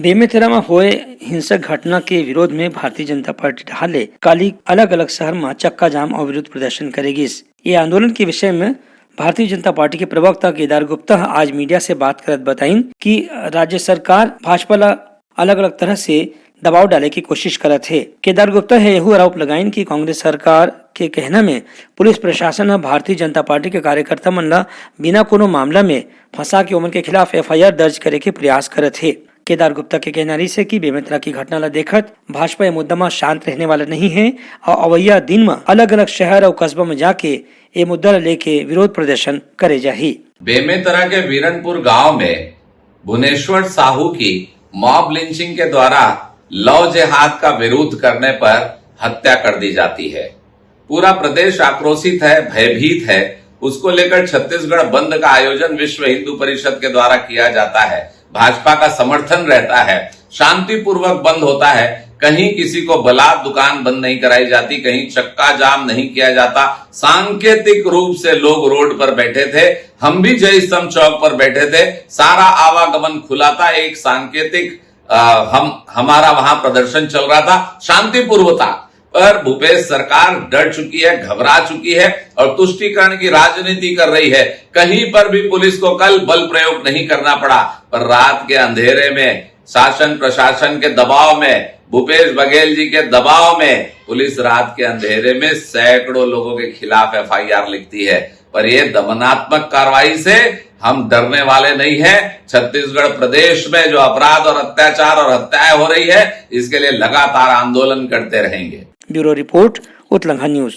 बेमेतराમાં हुए हिंसक घटना के विरोध में भारतीय जनता पार्टी हाले काली अलग अलग शहर में चक्का जाम और विरोध प्रदर्शन करेगी। ये आंदोलन के विषय में भारतीय जनता पार्टी के प्रवक्ता केदार गुप्ता आज मीडिया से बात करत बताइन कि राज्य सरकार भाजपा ला अलग अलग तरह से दबाव डाले की कोशिश करत है। केदार गुप्ता है यह आरोप लगाइन कि कांग्रेस सरकार के कहना में पुलिस प्रशासन भारतीय जनता पार्टी के कार्यकर्ता मन ला बिना कोनो मामला में फंसा के उमन के खिलाफ FIR दर्ज करे के प्रयास करत है। केदार गुप्ता के कहना रही से कि बेमेतरा की घटना ला देखत भाजपा मुद्दा में शांत रहने वाला नहीं है और अवैया दिन में अलग अलग शहर और कस्बा में जाके ये मुद्दा लेके विरोध प्रदर्शन करे जाही। बेमेतरा के वीरनपुर गांव में भुवनेश्वर साहू की मॉब लिंचिंग के द्वारा लव जिहाद का विरोध करने पर हत्या कर दी जाती है। पूरा प्रदेश आक्रोशित है, भयभीत है। उसको लेकर छत्तीसगढ़ बंद का आयोजन विश्व हिंदू परिषद के द्वारा किया जाता है। भाजपा का समर्थन रहता है, शांतिपूर्वक बंद होता है। कहीं किसी को बलात् दुकान बंद नहीं कराई जाती, कहीं चक्का जाम नहीं किया जाता। सांकेतिक रूप से लोग रोड पर बैठे थे, हम भी जय स्तंभ चौक पर बैठे थे। सारा आवागमन खुला था, एक सांकेतिक हमारा वहां प्रदर्शन चल रहा था, शांतिपूर्वक था। पर भूपेश सरकार डर चुकी है, घबरा चुकी है और तुष्टीकरण की राजनीति कर रही है। कहीं पर भी पुलिस को कल बल प्रयोग नहीं करना पड़ा, पर रात के अंधेरे में शासन प्रशासन के दबाव में, भूपेश बघेल जी के दबाव में पुलिस रात के अंधेरे में सैकड़ों लोगों के खिलाफ FIR लिखती है। पर यह दमनात्मक कार्रवाई से हम डरने वाले नहीं हैं। छत्तीसगढ़ प्रदेश में जो अपराध और अत्याचार और हत्याएं हो रही है, इसके लिए लगातार आंदोलन करते रहेंगे। ब्यूरो रिपोर्ट, उत्तलंघा न्यूज।